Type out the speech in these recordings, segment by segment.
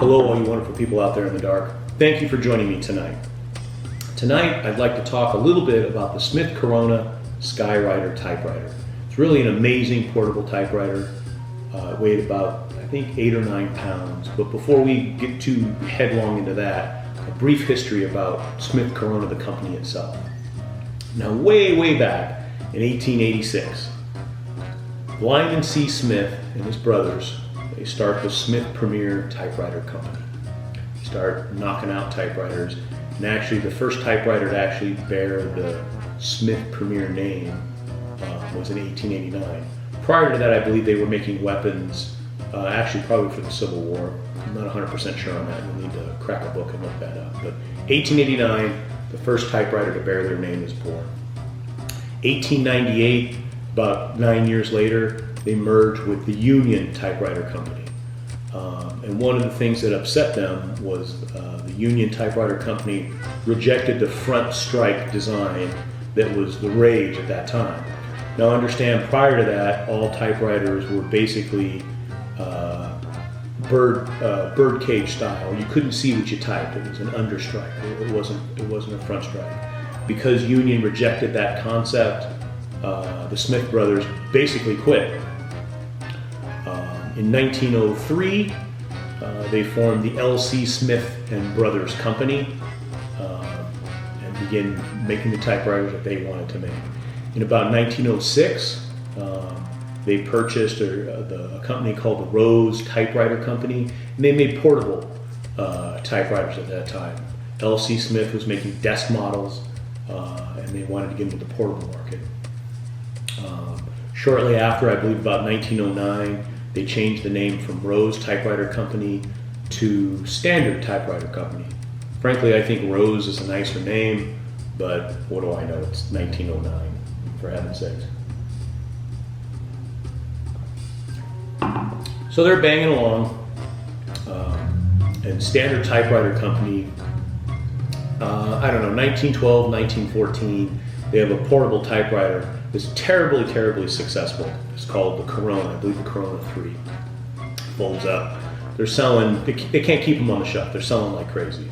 Hello, all you wonderful people out there in the dark. Thank you for joining me tonight. Tonight, I'd like to talk a little bit about the Smith Corona Skyriter typewriter. It's really an amazing portable typewriter. It weighed about, I think, 8 or 9 pounds. But before we get too headlong into that, a brief history about Smith Corona, the company itself. Now, way back in 1886, Lyman C. Smith and his brothers, they start the Smith Premier Typewriter Company. They start knocking out typewriters, and actually the first typewriter to actually bear the Smith Premier name was in 1889. Prior to that, I believe they were making weapons, actually probably for the Civil War. I'm not 100% sure on that. You'll need to crack a book and look that up. But 1889, the first typewriter to bear their name is born. 1898, about 9 years later, they merged with the Union Typewriter Company. And one of the things that upset them was the Union Typewriter Company rejected the front strike design that was the rage at that time. Now understand, prior to that, all typewriters were basically bird cage style. You couldn't see what you typed. It was an understrike. It wasn't a front strike. Because Union rejected that concept, the Smith brothers basically quit. In 1903, they formed the L.C. Smith and Brothers Company and began making the typewriters that they wanted to make. In about 1906, they purchased a company called the Rose Typewriter Company, and they made portable typewriters at that time. L.C. Smith was making desk models, and they wanted to get into the portable market. Shortly after, I believe about 1909, they changed the name from Rose Typewriter Company to Standard Typewriter Company. Frankly, I think Rose is a nicer name, but what do I know? It's 1909, for heaven's sakes. So they're banging along, and Standard Typewriter Company, 1912, 1914, they have a portable typewriter that's terribly successful. It's called the Corona, I believe the Corona 3. Folds up. They're selling, they can't keep them on the shelf. They're selling like crazy.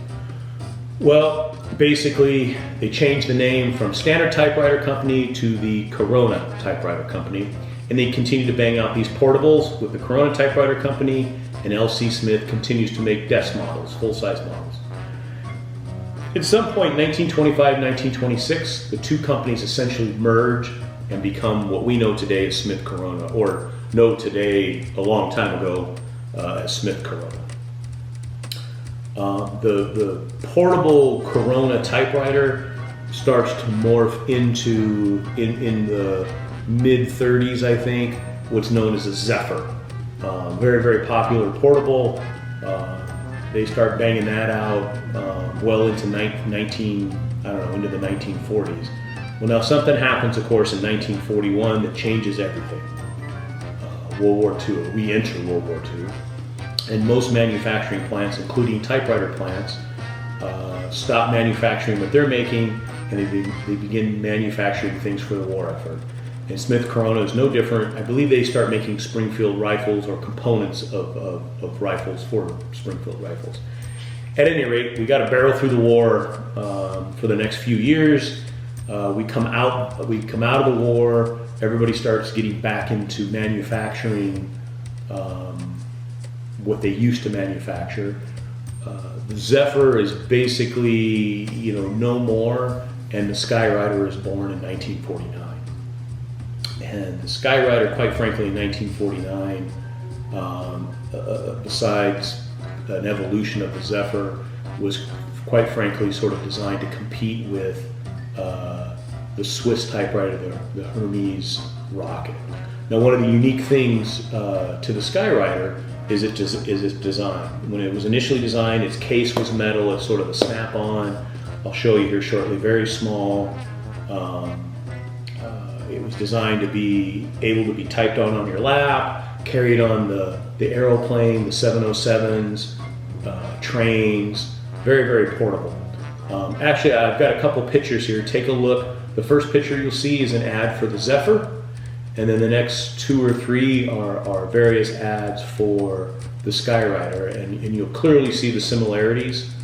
Well, basically, they changed the name from Standard Typewriter Company to the Corona Typewriter Company, and they continue to bang out these portables with the Corona Typewriter Company, and L.C. Smith continues to make desk models, full-size models. At some point in 1925, 1926, the two companies essentially merge and become what we know today as Smith Corona, or know today a long time ago as Smith Corona. The portable Corona typewriter starts to morph into, in the mid-30s, I think, what's known as a Zephyr. Very popular portable. They start banging that out well into into the 1940s. Well, now something happens, of course, in 1941 that changes everything. World War II, we enter World War II, and most manufacturing plants, including typewriter plants, stop manufacturing what they're making, and they begin manufacturing things for the war effort. And Smith Corona is no different. I believe they start making Springfield rifles or components of rifles for Springfield rifles. At any rate, we got to barrel through the war for the next few years. We come out of the war. Everybody starts getting back into manufacturing what they used to manufacture. The Zephyr is basically, no more, and the Skyriter is born in 1949. And the Skyriter, quite frankly, in 1949, besides an evolution of the Zephyr, was quite frankly sort of designed to compete with the Swiss typewriter, the Hermes Rocket. Now, one of the unique things to the Skyriter is its design. When it was initially designed, its case was metal. It's sort of a snap-on. I'll show you here shortly. Very small. It was designed to be able to be typed on your lap, carried on the aeroplane, the 707s, trains. Very portable. Actually, I've got a couple pictures here. Take a look. The first picture you'll see is an ad for the Zephyr, And then the next 2 or 3 are various ads for the Skyriter, and you'll clearly see the similarities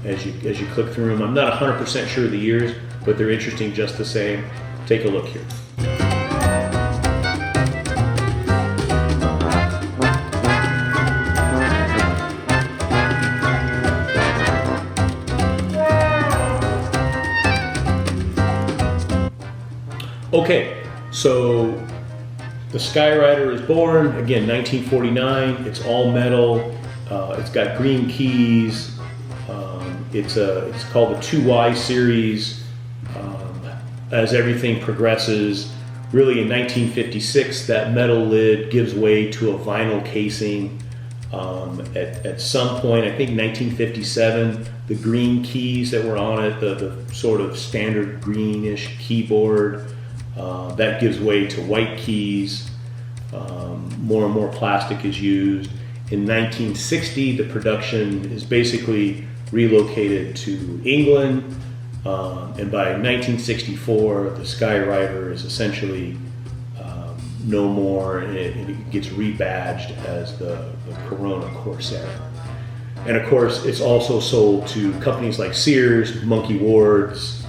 as you click through them. I'm not 100% sure of the years, but they're interesting just the same. Take a look here. Okay, so the Skyriter is born, again, 1949. It's all metal. It's got green keys. It's called the 2Y series. As everything progresses, really in 1956, that metal lid gives way to a vinyl casing. At some point, I think 1957, the green keys that were on it, the sort of standard greenish keyboard, that gives way to white keys. More and more plastic is used. In 1960, the production is basically relocated to England, and by 1964, the Skyriter is essentially no more, and it gets rebadged as the Corona Corsair. And of course, it's also sold to companies like Sears, Monkey Ward's,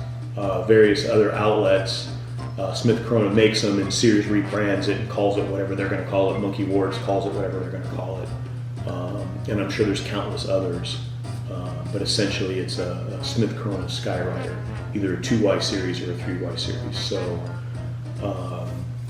various other outlets. Smith Corona makes them, and Sears rebrands it and calls it whatever they're going to call it. Monkey Ward's calls it whatever they're going to call it. And I'm sure there's countless others. But essentially, it's a Smith Corona Skyriter, either a 2Y series or a 3Y series. So,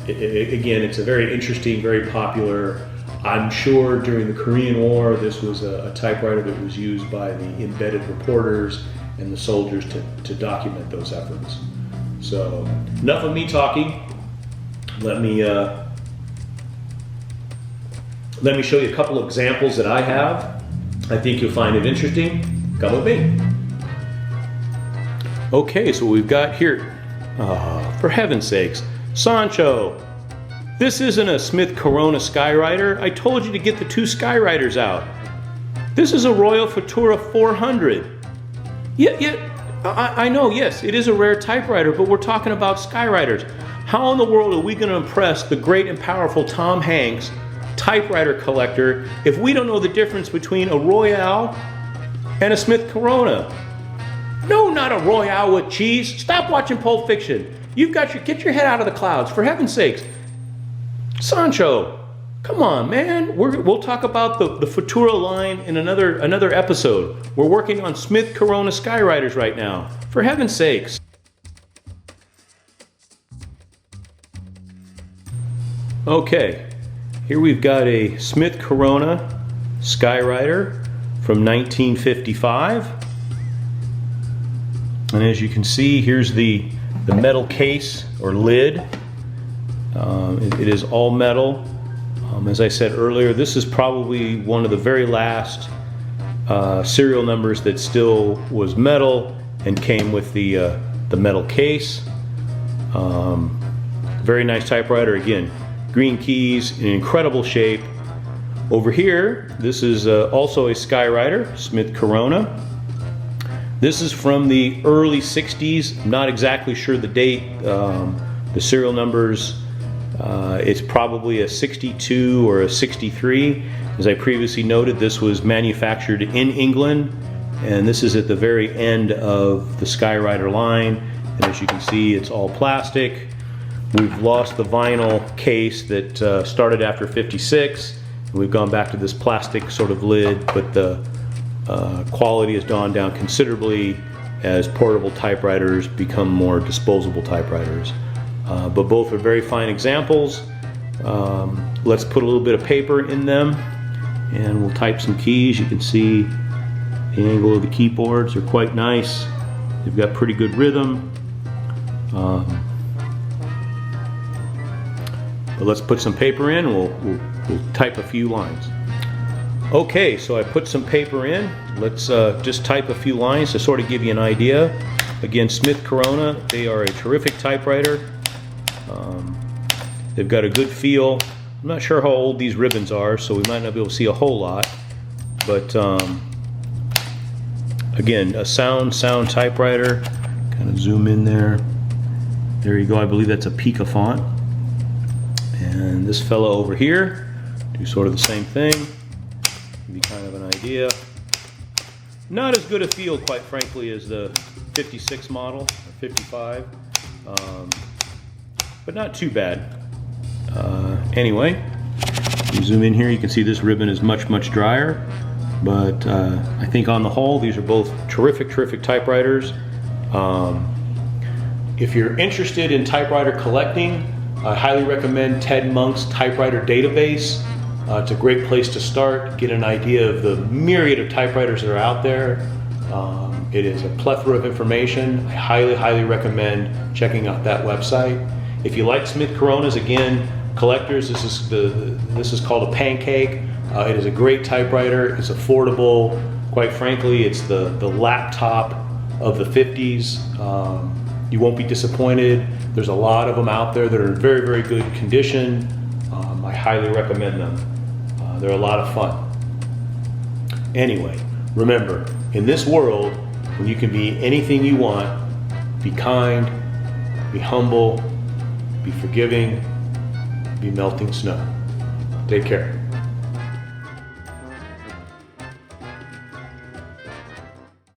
again, it's a very interesting, very popular. I'm sure during the Korean War, this was a typewriter that was used by the embedded reporters and the soldiers to document those efforts. So, enough of me talking. Let me show you a couple of examples that I have. I think you'll find it interesting. Come with me. Okay, so we've got here, for heaven's sakes, Sancho, this isn't a Smith Corona Skyriter. I told you to get the 2 Skyriters out. This is a Royal Futura 400. I know, yes, it is a rare typewriter, but we're talking about Skyriters. How in the world are we going to impress the great and powerful Tom Hanks, typewriter collector, if we don't know the difference between a Royale and a Smith Corona? No, not a Royale with cheese. Stop watching Pulp Fiction. Get your head out of the clouds, for heaven's sakes. Sancho, come on, man. We'll talk about the Futura line in another episode. We're working on Smith Corona Skyriters right now, for heaven's sakes. Okay, here we've got a Smith Corona Skyriter from 1955. And as you can see, here's the metal case or lid. It is all metal. As I said earlier, this is probably one of the very last serial numbers that still was metal and came with the metal case. Very nice typewriter. Again, green keys in incredible shape. Over here, this is also a Skyriter, Smith Corona. This is from the early 60s. I'm not exactly sure the date. The serial numbers, it's probably a 62 or a 63. As I previously noted, this was manufactured in England, and this is at the very end of the Skyriter line. And as you can see, it's all plastic. We've lost the vinyl case that started after 56. And we've gone back to this plastic sort of lid, but the quality has gone down considerably as portable typewriters become more disposable typewriters. But both are very fine examples. Let's put a little bit of paper in them and we'll type some keys. You can see the angle of the keyboards are quite nice. They've got pretty good rhythm. But let's put some paper in and we'll type a few lines. Okay, so I put some paper in. Let's just type a few lines to sort of give you an idea. Again, Smith Corona, they are a terrific typewriter. They've got a good feel. I'm not sure how old these ribbons are, so we might not be able to see a whole lot. But again, a sound typewriter. Kind of zoom in there. There you go, I believe that's a Pica font. And this fellow over here, do sort of the same thing. Give you kind of an idea. Not as good a feel, quite frankly, as the 56 model, or 55, but not too bad. Anyway, you zoom in here, you can see this ribbon is much, much drier, but I think on the whole, these are both terrific, terrific typewriters. If you're interested in typewriter collecting, I highly recommend Ted Monk's Typewriter Database. It's a great place to start, get an idea of the myriad of typewriters that are out there. It is a plethora of information. I highly, highly recommend checking out that website. If you like Smith Coronas, again, collectors, this is called a pancake. It is a great typewriter. It's affordable. Quite frankly, it's the laptop of the 50s. You won't be disappointed. There's a lot of them out there that are in very, very good condition. I highly recommend them. They're a lot of fun. Anyway, remember, in this world, when you can be anything you want, be kind, be humble, be forgiving, be melting snow. Take care.